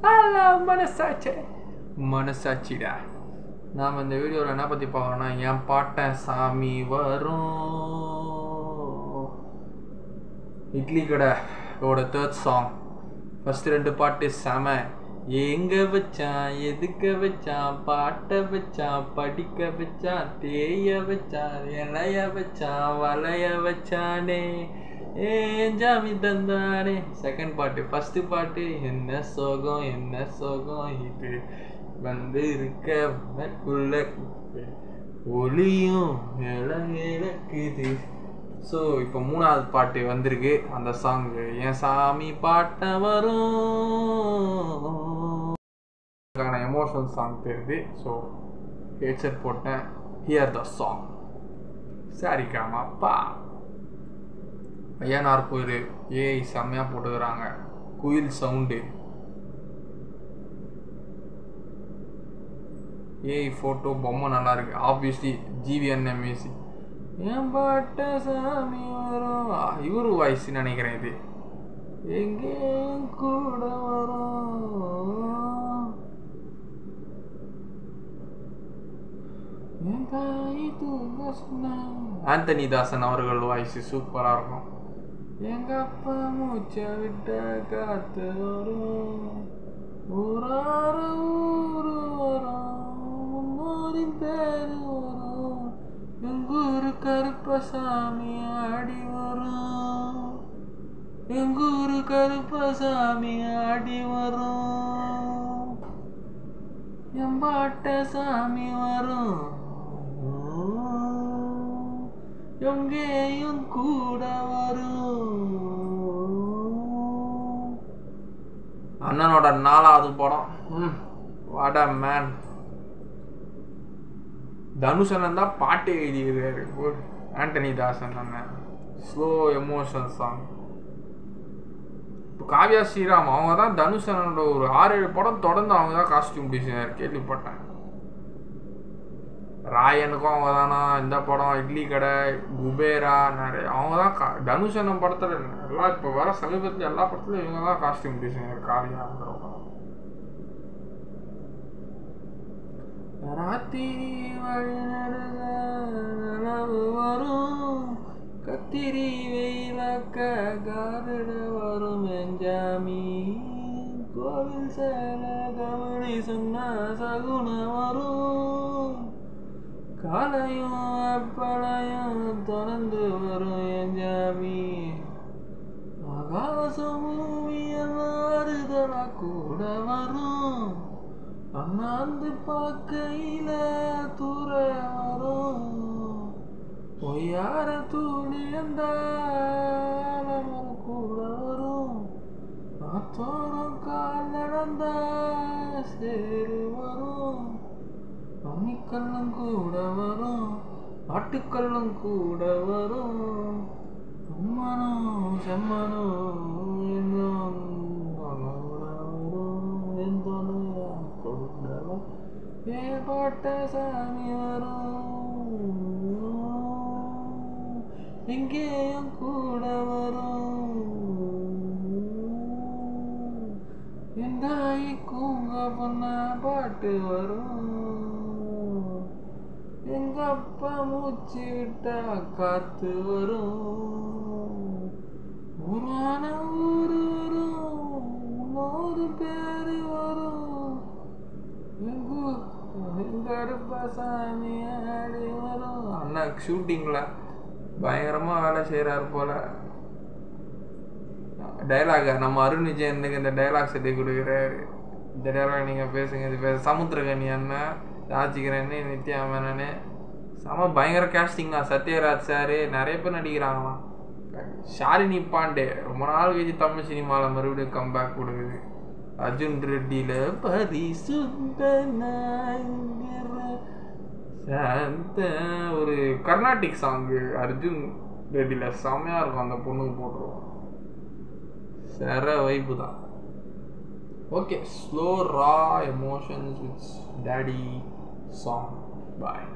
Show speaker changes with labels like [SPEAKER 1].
[SPEAKER 1] Hello மனசாட்சி மனசாட்சிடா. நாம் இந்த வீடியோவில் என்ன பற்றி பார்க்கணும்னா, என் பாட்டன் சாமி வரும் இட்லி கடையோட 3rd சாங். ஃபஸ்ட்டு 2 பாட்டு செம. எங்க வச்சான், எதுக்க வச்சான், பாட்ட வச்சான், படிக்க வச்சான், தேய வச்சான், இலைய வச்சான், வளைய வச்சானே, ஏன் ஜாமி தந்தானே. செகண்ட் பாட்டு. ஃபஸ்ட்டு பாட்டு என்ன சோகம் என்ன சோகம் இது வந்து இருக்க உனக்குள்ள ஒளியும் இழக்குது. ஸோ இப்போ 3வது பாட்டு வந்திருக்கு. அந்த சாங்கு என் சாமி பாட்ட வரும் எமோஷனல் சாங் தெரியுது. ஸோ ஹெட்செட் போட்டேன். Hear the song. சரிக்காமாப்பா. ஐயனார் கோயில் ஏஐ செம்மையாக போட்டுக்கிறாங்க. குயில் சவுண்டு, ஏஐ ஃபோட்டோ, பொம்மை நல்லா இருக்கு. Obviously ஜிவிஎன்எ music. என் பாட்ட சாமி வரும். இவரு வாய்ஸ் நினைக்கிறேன் இது. எங்கே கூட வரும் என் தாய் தூங்க சொன்ன ஆந்தனி தாசன் அவர்கள் வாய்ஸ் சூப்பராக இருக்கும். எங்க அப்பா மூச்சை விட்ட காத்து வரும், ஊரார ஊரு வரும், பேரு வரும், எங்கூரு கருப்பசாமி ஆடி வரும், எங்கூரு கருப்பசாமி ஆடி வரும், எம்பாட்ட சாமி வரும், எங்கேயும் கூட வரும். அண்ணனோட 4வது படம். What a man. தனுஷ் அண்ணன் தான் பாட்டு எழுதியிருக்காரு. ஆண்டனி தாசன் அண்ணன். Slow emotion song. இப்போ காவ்யா ஸ்ரீராம் அவங்க தான் தனுஷ் அண்ணனோட ஒரு 6-7 படம் தொடர்ந்து அவங்க தான் காஸ்டியூம் டிசைனர் கேள்விப்பட்டேன். ராயனுக்கும் அவங்க தானா. இந்த படம் இட்லி கடை, குபேரா, நிறைய அவங்க தான் தனுஷ் அண்ணன் படத்தில் எல்லாம் இப்போ வர சமீபத்தில் எல்லா படத்துலையும் இவங்க தான் காஸ்டியூம் டிசைனர். காவியாங்கிறவங்க. ராத்திரி வழிநடுவு வரும், கத்திரி வெயிலாக்க காரிட வரும், எஞ்சாமி கோவில் சேல கவனி சொன்ன சகுன வரும், காலையும் அப்பளையும் தொடர்ந்து வரும், எஞ்சாமி ஆகாசம் பூமியெல்லாம் கூட வரும், அண்ணாந்து பார்க்கையில தூர வரும், பொய்யார தூணி அந்த கூட வரும், ஆத்தோரம் கால் நடந்த சேரு வரும், அம்மிக்கல்லும் கூட வரும், ஆட்டுக்கல்லும் கூட வரும், அம்மனும் செம்மனும் என் பாட்ட சாமி வரும், எங்கேயும் கூட வரும், என் தாய் கூங்க பொண்ண பாட்டு வரும், எங்க அப்பா மூச்சு விட்டா காத்து வரும், ஊரான ஊரு வரும், இன்னொரு பேரு வரும், கருப்பசாமி ஆடி வரும். அண்ணா ஷூட்டிங்ல பயங்கரமா வேலை செய்யறாரு போல. டைலாக் நம்ம அருண் விஜயனுக்கு இந்த டைலாக் சொல்லி கொடுக்குறாரு. இந்த டைலாக் நீங்க பேசுங்க, இது பேச. சமுத்திரகனி அண்ணன், ராஜிகரன், நித்யா மேனனு செம பயங்கர கேஸ்டிங் தான். சத்யராஜ் சாரு நிறைய பேர் நடிக்கிறாங்களாம். ஷாலினி பாண்டே ரொம்ப நாள் கழிச்சு தமிழ் சினிமாவில் மறுபடியும் கம்பேக் கொடுக்குது. அர்ஜுன் ரெட்டியில ஒரு கர்நாடிக் சாங்கு அர்ஜுன் ரெட்டியில செம்மையா இருக்கும். அந்த பொண்ணுக்கு போட்டுருவோம். சர வைப்பு தான். Okay, slow raw emotions with daddy song. Bye.